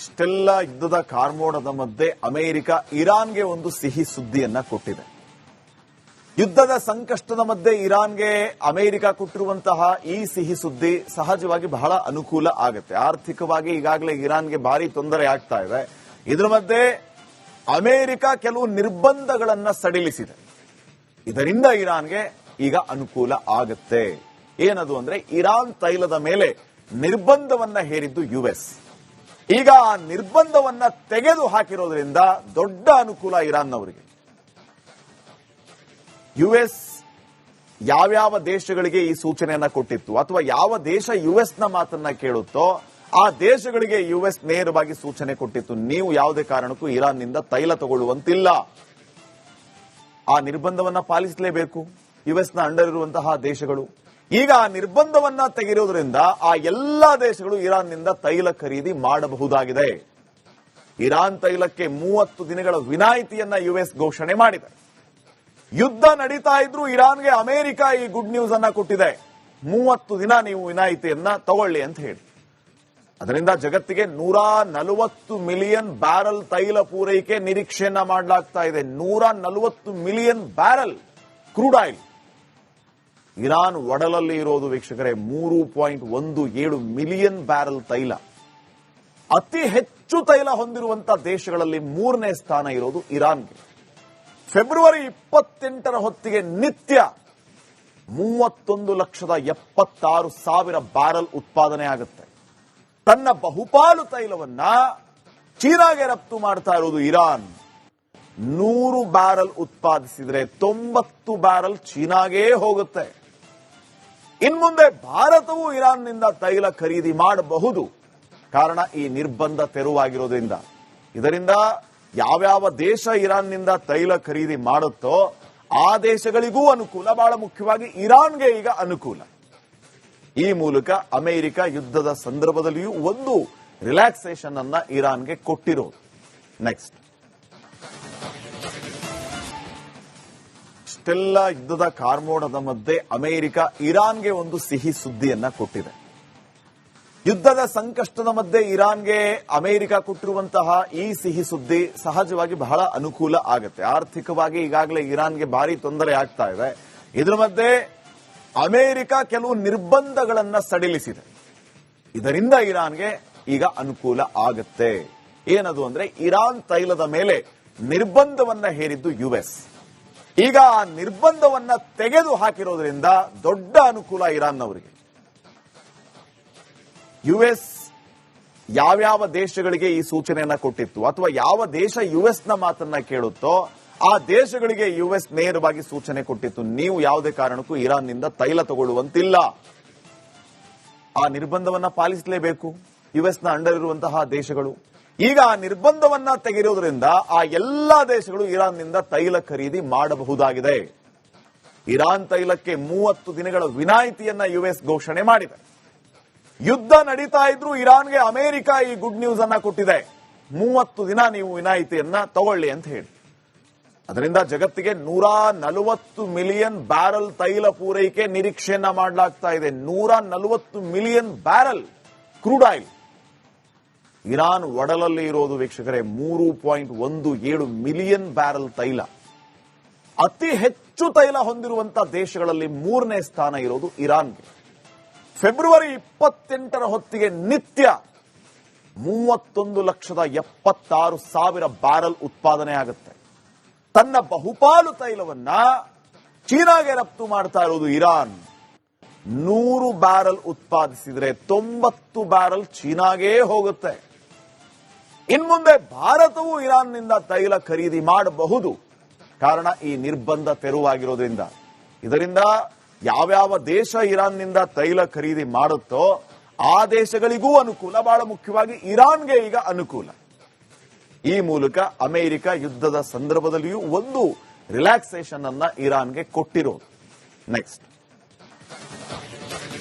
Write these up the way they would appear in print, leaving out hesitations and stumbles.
ಇಷ್ಟೆಲ್ಲ ಯುದ್ಧದ ಕಾರ್ಮೋಡದ ಮಧ್ಯೆ ಅಮೆರಿಕ ಇರಾನ್ಗೆ ಒಂದು ಸಿಹಿ ಸುದ್ದಿಯನ್ನ ಕೊಟ್ಟಿದೆ. ಯುದ್ಧದ ಸಂಕಷ್ಟದ ಮಧ್ಯೆ ಇರಾನ್ಗೆ ಅಮೆರಿಕ ಕೊಟ್ಟಿರುವಂತಹ ಈ ಸಿಹಿ ಸುದ್ದಿ ಸಹಜವಾಗಿ ಬಹಳ ಅನುಕೂಲ ಆಗುತ್ತೆ. ಆರ್ಥಿಕವಾಗಿ ಈಗಾಗಲೇ ಇರಾನ್ಗೆ ಭಾರಿ ತೊಂದರೆ ಆಗ್ತಾ ಇದೆ. ಇದರ ಮಧ್ಯೆ ಅಮೆರಿಕ ಕೆಲವು ನಿರ್ಬಂಧಗಳನ್ನ ಸಡಿಲಿಸಿದೆ. ಇದರಿಂದ ಇರಾನ್ಗೆ ಈಗ ಅನುಕೂಲ ಆಗುತ್ತೆ. ಏನದು ಅಂದ್ರೆ ಇರಾನ್ ತೈಲದ ಮೇಲೆ ನಿರ್ಬಂಧವನ್ನ ಹೇರಿದ್ದು ಯುಎಸ್. ಈಗ ಆ ನಿರ್ಬಂಧವನ್ನ ತೆಗೆದು ಹಾಕಿರೋದ್ರಿಂದ ದೊಡ್ಡ ಅನುಕೂಲ ಇರಾನ್ನವರಿಗೆ. ಯುಎಸ್ ಯಾವ್ಯಾವ ದೇಶಗಳಿಗೆ ಈ ಸೂಚನೆಯನ್ನ ಕೊಟ್ಟಿತ್ತು ಅಥವಾ ಯಾವ ದೇಶ ಯುಎಸ್ನ ಮಾತನ್ನ ಕೇಳುತ್ತೋ ಆ ದೇಶಗಳಿಗೆ ಯುಎಸ್ ನೇರವಾಗಿ ಸೂಚನೆ ಕೊಟ್ಟಿತ್ತು, ನೀವು ಯಾವುದೇ ಕಾರಣಕ್ಕೂ ಇರಾನ್ನಿಂದ ತೈಲ ತಗೊಳ್ಳುವಂತಿಲ್ಲ. ಆ ನಿರ್ಬಂಧವನ್ನ ಪಾಲಿಸಲೇಬೇಕು ಯುಎಸ್ನ ಅಂಡರ್ ಇರುವಂತಹ ದೇಶಗಳು. ಈಗ ಆ ನಿರ್ಬಂಧವನ್ನ ತೆಗೆದಿರೋದ್ರಿಂದ ಆ ಎಲ್ಲಾ ದೇಶಗಳು ಇರಾನ್ನಿಂದ ತೈಲ ಖರೀದಿ ಮಾಡಬಹುದಾಗಿದೆ. ಇರಾನ್ ತೈಲಕ್ಕೆ 30 ದಿನಗಳ ವಿನಾಯಿತಿಯನ್ನ ಯುಎಸ್ ಘೋಷಣೆ ಮಾಡಿದೆ. ಯುದ್ಧ ನಡೀತಾ ಇದ್ರೂ ಇರಾನ್ಗೆ ಅಮೆರಿಕ ಈ ಗುಡ್ ನ್ಯೂಸ್ ಅನ್ನ ಕೊಟ್ಟಿದೆ, 30 ದಿನ ನೀವು ವಿನಾಯಿತಿಯನ್ನ ತಗೊಳ್ಳಿ ಅಂತ ಹೇಳಿ. ಅದರಿಂದ ಜಗತ್ತಿಗೆ 140 ಮಿಲಿಯನ್ ಬ್ಯಾರಲ್ ತೈಲ ಪೂರೈಕೆ ನಿರೀಕ್ಷೆಯನ್ನ ಮಾಡಲಾಗ್ತಾ ಇದೆ. 140 million barrel crude oil. Iran ಒಡಲಲ್ಲಿ ಇರೋದು ವೀಕ್ಷಕರೇ 3.17 ಮಿಲಿಯನ್ ಬ್ಯಾರಲ್ ತೈಲ. ಅತಿ ಹೆಚ್ಚು ತೈಲ ಹೊಂದಿರುವಂತಹ ದೇಶಗಳಲ್ಲಿ 3ನೇ ಸ್ಥಾನ ಇರೋದು ಇರಾನ್ಗೆ. ಫೆಬ್ರವರಿ 28ರ ಹೊತ್ತಿಗೆ ನಿತ್ಯ 31,76,000 ಬ್ಯಾರಲ್ ಉತ್ಪಾದನೆ ಆಗುತ್ತೆ. ತನ್ನ ಬಹುಪಾಲು ತೈಲವನ್ನ ಚೀನಾಗೆ ರಫ್ತು ಮಾಡ್ತಾ ಇರೋದು ಇರಾನ್. 100 ಬ್ಯಾರಲ್ ಉತ್ಪಾದಿಸಿದ್ರೆ 90 ಬ್ಯಾರಲ್ ಚೀನಾಗೇ ಹೋಗುತ್ತೆ. ಇನ್ಮುಂದೆ ಭಾರತವು ಇರಾನ್ನಿಂದ ತೈಲ ಖರೀದಿ ಮಾಡಬಹುದು, ಕಾರಣ ಈ ನಿರ್ಬಂಧ ತೆರವಾಗಿರೋದ್ರಿಂದ. ಇದರಿಂದ ಯಾವ್ಯಾವ ದೇಶ ಇರಾನ್ನಿಂದ ತೈಲ ಖರೀದಿ ಮಾಡುತ್ತೋ ಆ ದೇಶಗಳಿಗೂ ಅನುಕೂಲ, ಬಹಳ ಮುಖ್ಯವಾಗಿ ಇರಾನ್ಗೆ ಈಗ ಅನುಕೂಲ. ಈ ಮೂಲಕ ಅಮೆರಿಕ ಯುದ್ಧದ ಸಂದರ್ಭದಲ್ಲಿಯೂ ಒಂದು ರಿಲ್ಯಾಕ್ಸೇಷನ್ ಅನ್ನ ಇರಾನ್ಗೆ ಕೊಟ್ಟಿರೋದು. ನೆಕ್ಸ್ಟ್, ಇಷ್ಟೆಲ್ಲ ಯುದ್ಧದ ಕಾರ್ಮೋಡದ ಮಧ್ಯೆ ಅಮೆರಿಕ ಇರಾನ್ಗೆ ಒಂದು ಸಿಹಿ ಸುದ್ದಿಯನ್ನ ಕೊಟ್ಟಿದೆ. ಯುದ್ಧದ ಸಂಕಷ್ಟದ ಮಧ್ಯೆ ಇರಾನ್ಗೆ ಅಮೆರಿಕ ಕೊಟ್ಟಿರುವಂತಹ ಈ ಸಿಹಿ ಸುದ್ದಿ ಸಹಜವಾಗಿ ಬಹಳ ಅನುಕೂಲ ಆಗುತ್ತೆ. ಆರ್ಥಿಕವಾಗಿ ಈಗಾಗಲೇ ಇರಾನ್ಗೆ ಭಾರಿ ತೊಂದರೆ ಆಗ್ತಾ ಇದೆ. ಇದರ ಮಧ್ಯೆ ಅಮೆರಿಕ ಕೆಲವು ನಿರ್ಬಂಧಗಳನ್ನ ಸಡಿಲಿಸಿದೆ. ಇದರಿಂದ ಇರಾನ್ಗೆ ಈಗ ಅನುಕೂಲ ಆಗುತ್ತೆ. ಏನದು ಅಂದ್ರೆ ಇರಾನ್ ತೈಲದ ಮೇಲೆ ನಿರ್ಬಂಧವನ್ನ ಹೇರಿದ್ದು ಯುಎಸ್. ಈಗ ಆ ನಿರ್ಬಂಧವನ್ನ ತೆಗೆದು ಹಾಕಿರೋದ್ರಿಂದ ದೊಡ್ಡ ಅನುಕೂಲ ಇರಾನ್ನವರಿಗೆ. ಯುಎಸ್ ಯಾವ್ಯಾವ ದೇಶಗಳಿಗೆ ಈ ಸೂಚನೆಯನ್ನ ಕೊಟ್ಟಿತ್ತು ಅಥವಾ ಯಾವ ದೇಶ ಯುಎಸ್ನ ಮಾತನ್ನ ಕೇಳುತ್ತೋ ಆ ದೇಶಗಳಿಗೆ ಯುಎಸ್ ನೇರವಾಗಿ ಸೂಚನೆ ಕೊಟ್ಟಿತ್ತು, ನೀವು ಯಾವುದೇ ಕಾರಣಕ್ಕೂ ಇರಾನ್ನಿಂದ ತೈಲ ತಗೊಳ್ಳುವಂತಿಲ್ಲ. ಆ ನಿರ್ಬಂಧವನ್ನ ಪಾಲಿಸಲೇಬೇಕು ಯುಎಸ್ನ ಅಂಡರ್ ಇರುವಂತಹ ದೇಶಗಳು. ಈಗ ಆ ನಿರ್ಬಂಧವನ್ನ ತೆಗೆದಿರೋದ್ರಿಂದ ಆ ಎಲ್ಲಾ ದೇಶಗಳು ಇರಾನ್ನಿಂದ ತೈಲ ಖರೀದಿ ಮಾಡಬಹುದಾಗಿದೆ. ಇರಾನ್ ತೈಲಕ್ಕೆ 30 ದಿನಗಳ ವಿನಾಯಿತಿಯನ್ನ ಯುಎಸ್ ಘೋಷಣೆ ಮಾಡಿದೆ. ಯುದ್ಧ ನಡೀತಾ ಇದ್ರೂ ಇರಾನ್ಗೆ ಅಮೆರಿಕ ಈ ಗುಡ್ ನ್ಯೂಸ್ ಅನ್ನ ಕೊಟ್ಟಿದೆ, 30 ದಿನ ನೀವು ವಿನಾಯಿತಿಯನ್ನ ತಗೊಳ್ಳಿ ಅಂತ ಹೇಳಿ. ಅದರಿಂದ ಜಗತ್ತಿಗೆ 140 ಮಿಲಿಯನ್ ಬ್ಯಾರಲ್ ತೈಲ ಪೂರೈಕೆ ನಿರೀಕ್ಷೆಯನ್ನ ಮಾಡಲಾಗ್ತಾ ಇದೆ. 140 million barrel crude oil. Iran ಒಡಲಲ್ಲಿ ಇರೋದು ವೀಕ್ಷಕರೇ 3.17 ಮಿಲಿಯನ್ ಬ್ಯಾರಲ್ ತೈಲ. ಅತಿ ಹೆಚ್ಚು ತೈಲ ಹೊಂದಿರುವಂತಹ ದೇಶಗಳಲ್ಲಿ 3ನೇ ಸ್ಥಾನ ಇರೋದು ಇರಾನ್ಗೆ. ಫೆಬ್ರವರಿ 28ರ ಹೊತ್ತಿಗೆ ನಿತ್ಯ 31,76,000 ಬ್ಯಾರಲ್ ಉತ್ಪಾದನೆ ಆಗುತ್ತೆ. ತನ್ನ ಬಹುಪಾಲು ತೈಲವನ್ನ ಚೀನಾಗೆ ರಫ್ತು ಮಾಡ್ತಾ ಇರೋದು ಇರಾನ್. 100 ಬ್ಯಾರಲ್ ಉತ್ಪಾದಿಸಿದ್ರೆ 90 ಬ್ಯಾರಲ್ ಚೀನಾಗೇ ಹೋಗುತ್ತೆ. ಇನ್ಮುಂದೆ ಭಾರತವು ಇರಾನ್ನಿಂದ ತೈಲ ಖರೀದಿ ಮಾಡಬಹುದು, ಕಾರಣ ಈ ನಿರ್ಬಂಧ ತೆರವಾಗಿರೋದ್ರಿಂದ. ಇದರಿಂದ ಯಾವ್ಯಾವ ದೇಶ ಇರಾನ್ನಿಂದ ತೈಲ ಖರೀದಿ ಮಾಡುತ್ತೋ ಆ ದೇಶಗಳಿಗೂ ಅನುಕೂಲ, ಬಹಳ ಮುಖ್ಯವಾಗಿ ಇರಾನ್ಗೆ ಈಗ ಅನುಕೂಲ. ಈ ಮೂಲಕ ಅಮೆರಿಕ ಯುದ್ಧದ ಸಂದರ್ಭದಲ್ಲಿಯೂ ಒಂದು ರಿಲ್ಯಾಕ್ಸೇಷನ್ ಅನ್ನ ಇರಾನ್ಗೆ ಕೊಟ್ಟಿರೋದು. ನೆಕ್ಸ್ಟ್,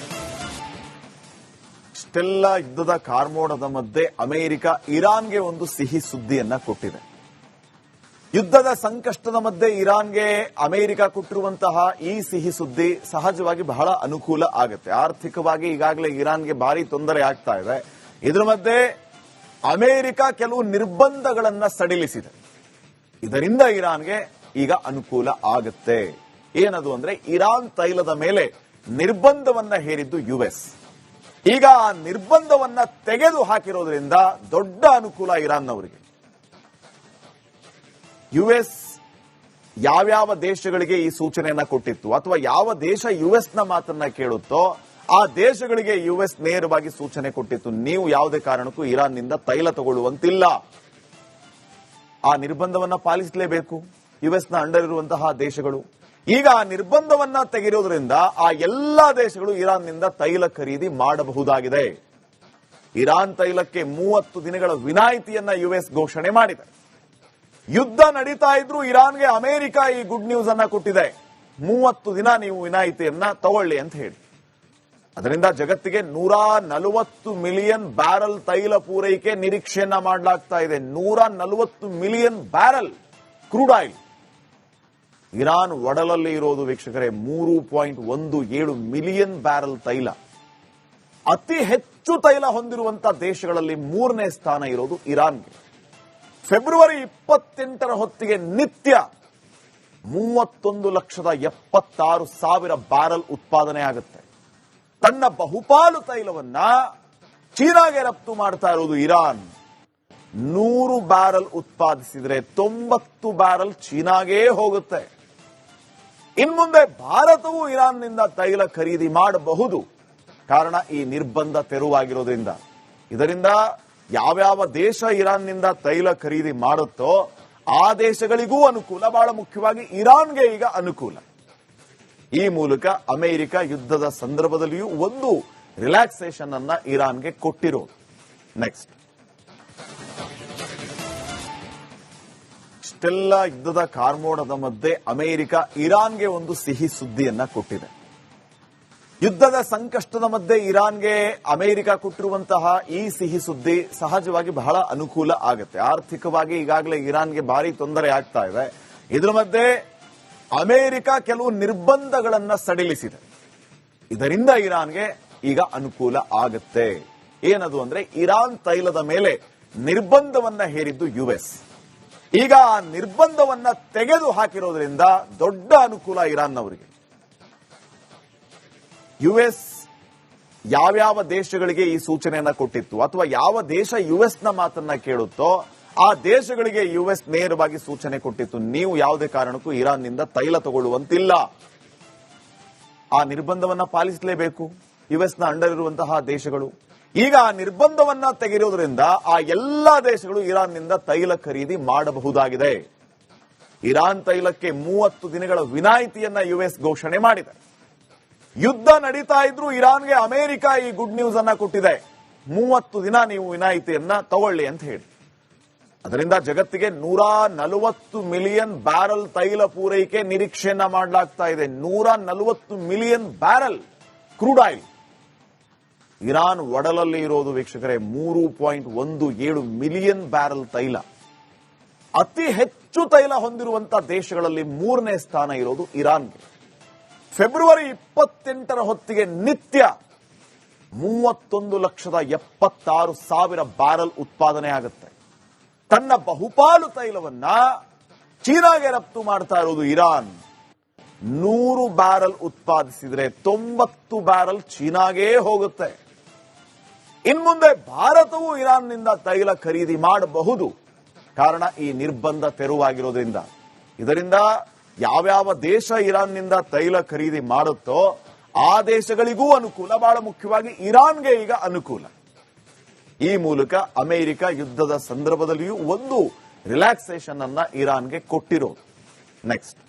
ಇಷ್ಟೆಲ್ಲ ಯುದ್ಧದ ಕಾರ್ಮೋಡದ ಮಧ್ಯೆ ಅಮೆರಿಕ ಇರಾನ್ಗೆ ಒಂದು ಸಿಹಿ ಸುದ್ದಿಯನ್ನ ಕೊಟ್ಟಿದೆ. ಯುದ್ಧದ ಸಂಕಷ್ಟದ ಮಧ್ಯೆ ಇರಾನ್ಗೆ ಅಮೆರಿಕ ಕೊಟ್ಟಿರುವಂತಹ ಈ ಸಿಹಿ ಸುದ್ದಿ ಸಹಜವಾಗಿ ಬಹಳ ಅನುಕೂಲ ಆಗುತ್ತೆ. ಆರ್ಥಿಕವಾಗಿ ಈಗಾಗಲೇ ಇರಾನ್ಗೆ ಭಾರಿ ತೊಂದರೆ ಆಗ್ತಾ ಇದೆ. ಇದರ ಮಧ್ಯೆ ಅಮೆರಿಕ ಕೆಲವು ನಿರ್ಬಂಧಗಳನ್ನ ಸಡಿಲಿಸಿದೆ. ಇದರಿಂದ ಇರಾನ್ಗೆ ಈಗ ಅನುಕೂಲ ಆಗುತ್ತೆ. ಏನದು ಅಂದ್ರೆ ಇರಾನ್ ತೈಲದ ಮೇಲೆ ನಿರ್ಬಂಧವನ್ನ ಹೇರಿದ್ದು ಯುಎಸ್. ಈಗ ಆ ನಿರ್ಬಂಧವನ್ನ ತೆಗೆದು ಹಾಕಿರೋದ್ರಿಂದ ದೊಡ್ಡ ಅನುಕೂಲ ಇರಾನ್ನವರಿಗೆ. ಯುಎಸ್ ಯಾವ್ಯಾವ ದೇಶಗಳಿಗೆ ಈ ಸೂಚನೆಯನ್ನ ಕೊಟ್ಟಿತ್ತು ಅಥವಾ ಯಾವ ದೇಶ ಯುಎಸ್ ನ ಮಾತನ್ನ ಕೇಳುತ್ತೋ ಆ ದೇಶಗಳಿಗೆ ಯುಎಸ್ ನೇರವಾಗಿ ಸೂಚನೆ ಕೊಟ್ಟಿತ್ತು, ನೀವು ಯಾವುದೇ ಕಾರಣಕ್ಕೂ ಇರಾನ್ನಿಂದ ತೈಲ ತಗೊಳ್ಳುವಂತಿಲ್ಲ. ಆ ನಿರ್ಬಂಧವನ್ನ ಪಾಲಿಸಲೇಬೇಕು ಯುಎಸ್ನ ಅಂಡರ್ ಇರುವಂತಹ ದೇಶಗಳು. ಈಗ ಆ ನಿರ್ಬಂಧವನ್ನ ತೆಗೆಯೋದ್ರಿಂದ ಆ ಎಲ್ಲಾ ದೇಶಗಳು ಇರಾನ್ನಿಂದ ತೈಲ ಖರೀದಿ ಮಾಡಬಹುದಾಗಿದೆ. ಇರಾನ್ ತೈಲಕ್ಕೆ 30 ದಿನಗಳ ವಿನಾಯಿತಿಯನ್ನ ಯುಎಸ್ ಘೋಷಣೆ ಮಾಡಿದೆ. ಯುದ್ಧ ನಡೀತಾ ಇದ್ರು ಇರಾನ್ಗೆ ಅಮೆರಿಕ ಈ ಗುಡ್ ನ್ಯೂಸ್ ಅನ್ನ ಕೊಟ್ಟಿದೆ, 30 ದಿನ ನೀವು ವಿನಾಯಿತಿಯನ್ನ ತಗೊಳ್ಳಿ ಅಂತ ಹೇಳಿ. ಅದರಿಂದ ಜಗತ್ತಿಗೆ 140 ಮಿಲಿಯನ್ ಬ್ಯಾರಲ್ ತೈಲ ಪೂರೈಕೆ ನಿರೀಕ್ಷೆಯನ್ನ ಮಾಡಲಾಗ್ತಾ ಇದೆ. 140 million barrel crude oil. Iran ಒಡಲಲ್ಲಿ ಇರೋದು ವೀಕ್ಷಕರೇ 3.17 ಮಿಲಿಯನ್ ಬ್ಯಾರಲ್ ತೈಲ. ಅತಿ ಹೆಚ್ಚು ತೈಲ ಹೊಂದಿರುವಂತಹ ದೇಶಗಳಲ್ಲಿ 3ನೇ ಸ್ಥಾನ ಇರೋದು ಇರಾನ್ಗೆ. ಫೆಬ್ರವರಿ 28ರ ಹೊತ್ತಿಗೆ ನಿತ್ಯ 31,76,000 ಬ್ಯಾರಲ್ ಉತ್ಪಾದನೆ ಆಗುತ್ತೆ. ತನ್ನ ಬಹುಪಾಲು ತೈಲವನ್ನ ಚೀನಾಗೆ ರಫ್ತು ಮಾಡ್ತಾ ಇರೋದು ಇರಾನ್. 100 ಬ್ಯಾರಲ್ ಉತ್ಪಾದಿಸಿದ್ರೆ 90 ಬ್ಯಾರಲ್ ಚೀನಾಗೇ ಹೋಗುತ್ತೆ. ಇನ್ಮುಂದೆ ಭಾರತವು ಇರಾನ್ನಿಂದ ತೈಲ ಖರೀದಿ ಮಾಡಬಹುದು, ಕಾರಣ ಈ ನಿರ್ಬಂಧ ತೆರವಾಗಿರೋದ್ರಿಂದ. ಇದರಿಂದ ಯಾವ್ಯಾವ ದೇಶ ಇರಾನ್ನಿಂದ ತೈಲ ಖರೀದಿ ಮಾಡುತ್ತೋ ಆ ದೇಶಗಳಿಗೂ ಅನುಕೂಲ, ಬಹಳ ಮುಖ್ಯವಾಗಿ ಇರಾನ್ಗೆ ಈಗ ಅನುಕೂಲ. ಈ ಮೂಲಕ ಅಮೆರಿಕ ಯುದ್ಧದ ಸಂದರ್ಭದಲ್ಲಿಯೂ ಒಂದು ರಿಲ್ಯಾಕ್ಸೇಷನ್ ಅನ್ನ ಇರಾನ್ಗೆ ಕೊಟ್ಟಿರೋದು. ನೆಕ್ಸ್ಟ್, ಇಷ್ಟೆಲ್ಲ ಯುದ್ಧದ ಕಾರ್ಮೋಡದ ಮಧ್ಯೆ ಅಮೆರಿಕ ಇರಾನ್ಗೆ ಒಂದು ಸಿಹಿ ಸುದ್ದಿಯನ್ನ ಕೊಟ್ಟಿದೆ. ಯುದ್ಧದ ಸಂಕಷ್ಟದ ಮಧ್ಯೆ ಇರಾನ್ಗೆ ಅಮೆರಿಕ ಕೊಟ್ಟಿರುವಂತಹ ಈ ಸಿಹಿ ಸುದ್ದಿ ಸಹಜವಾಗಿ ಬಹಳ ಅನುಕೂಲ ಆಗುತ್ತೆ. ಆರ್ಥಿಕವಾಗಿ ಈಗಾಗಲೇ ಇರಾನ್ಗೆ ಭಾರಿ ತೊಂದರೆ ಆಗ್ತಾ ಇದೆ. ಇದರ ಮಧ್ಯೆ ಅಮೆರಿಕ ಕೆಲವು ನಿರ್ಬಂಧಗಳನ್ನ ಸಡಿಲಿಸಿದೆ. ಇದರಿಂದ ಇರಾನ್ಗೆ ಈಗ ಅನುಕೂಲ ಆಗುತ್ತೆ. ಏನದು ಅಂದ್ರೆ ಇರಾನ್ ತೈಲದ ಮೇಲೆ ನಿರ್ಬಂಧವನ್ನ ಹೇರಿದ್ದು ಯುಎಸ್. ಈಗ ಆ ನಿರ್ಬಂಧವನ್ನ ತೆಗೆದು ಹಾಕಿರೋದ್ರಿಂದ ದೊಡ್ಡ ಅನುಕೂಲ ಇರಾನ್ನವರಿಗೆ. ಯುಎಸ್ ಯಾವ್ಯಾವ ದೇಶಗಳಿಗೆ ಈ ಸೂಚನೆಯನ್ನ ಕೊಟ್ಟಿತ್ತು ಅಥವಾ ಯಾವ ದೇಶ ಯುಎಸ್ ನ ಮಾತನ್ನ ಕೇಳುತ್ತೋ ಆ ದೇಶಗಳಿಗೆ ಯುಎಸ್ ನೇರವಾಗಿ ಸೂಚನೆ ಕೊಟ್ಟಿತ್ತು, ನೀವು ಯಾವುದೇ ಕಾರಣಕ್ಕೂ ಇರಾನ್ನಿಂದ ತೈಲ ತಗೊಳ್ಳುವಂತಿಲ್ಲ. ಆ ನಿರ್ಬಂಧವನ್ನ ಪಾಲಿಸಲೇಬೇಕು ಯುಎಸ್ನ ಅಂಡರ್ ಇರುವಂತಹ ದೇಶಗಳು. ಈಗ ಆ ನಿರ್ಬಂಧವನ್ನ ತೆಗೆಯೋದ್ರಿಂದ ಆ ಎಲ್ಲಾ ದೇಶಗಳು ಇರಾನ್ನಿಂದ ತೈಲ ಖರೀದಿ ಮಾಡಬಹುದಾಗಿದೆ. ಇರಾನ್ ತೈಲಕ್ಕೆ 30 ದಿನಗಳ ವಿನಾಯಿತಿಯನ್ನ ಯುಎಸ್ ಘೋಷಣೆ ಮಾಡಿದೆ. ಯುದ್ಧ ನಡೀತಾ ಇದ್ರು ಇರಾನ್ಗೆ ಅಮೆರಿಕ ಈ ಗುಡ್ ನ್ಯೂಸ್ ಅನ್ನ ಕೊಟ್ಟಿದೆ, 30 ದಿನ ನೀವು ವಿನಾಯಿತಿಯನ್ನ ತಗೊಳ್ಳಿ ಅಂತ ಹೇಳಿ. ಅದರಿಂದ ಜಗತ್ತಿಗೆ 140 ಮಿಲಿಯನ್ ಬ್ಯಾರಲ್ ತೈಲ ಪೂರೈಕೆ ನಿರೀಕ್ಷೆಯನ್ನ ಮಾಡಲಾಗ್ತಾ ಇದೆ. 140 million barrel crude oil. Iran ಒಡಲಲ್ಲಿ ಇರೋದು ವೀಕ್ಷಕರೇ 3.17 ಮಿಲಿಯನ್ ಬ್ಯಾರಲ್ ತೈಲ. ಅತಿ ಹೆಚ್ಚು ತೈಲ ಹೊಂದಿರುವಂತಹ ದೇಶಗಳಲ್ಲಿ 3ನೇ ಸ್ಥಾನ ಇರೋದು ಇರಾನ್ಗೆ. ಫೆಬ್ರವರಿ 28ರ ಹೊತ್ತಿಗೆ ನಿತ್ಯ 31,76,000 ಬ್ಯಾರಲ್ ಉತ್ಪಾದನೆ ಆಗುತ್ತೆ. ತನ್ನ ಬಹುಪಾಲು ತೈಲವನ್ನ ಚೀನಾಗೆ ರಫ್ತು ಮಾಡ್ತಾ ಇರೋದು ಇರಾನ್. 100 ಬ್ಯಾರಲ್ ಉತ್ಪಾದಿಸಿದ್ರೆ 90 ಬ್ಯಾರಲ್ ಚೀನಾಗೇ ಹೋಗುತ್ತೆ. ಇನ್ಮುಂದೆ ಭಾರತವು ಇರಾನ್ನಿಂದ ತೈಲ ಖರೀದಿ ಮಾಡಬಹುದು, ಕಾರಣ ಈ ನಿರ್ಬಂಧ ತೆರವಾಗಿರೋದ್ರಿಂದ. ಇದರಿಂದ ಯಾವ್ಯಾವ ದೇಶ ಇರಾನ್ನಿಂದ ತೈಲ ಖರೀದಿ ಮಾಡುತ್ತೋ ಆ ದೇಶಗಳಿಗೂ ಅನುಕೂಲ, ಬಹಳ ಮುಖ್ಯವಾಗಿ ಇರಾನ್ಗೆ ಈಗ ಅನುಕೂಲ. ಈ ಮೂಲಕ ಅಮೆರಿಕ ಯುದ್ಧದ ಸಂದರ್ಭದಲ್ಲಿಯೂ ಒಂದು ರಿಲ್ಯಾಕ್ಸೇಷನ್ ಅನ್ನ ಇರಾನ್ಗೆ ಕೊಟ್ಟಿರೋದು. ನೆಕ್ಸ್ಟ್,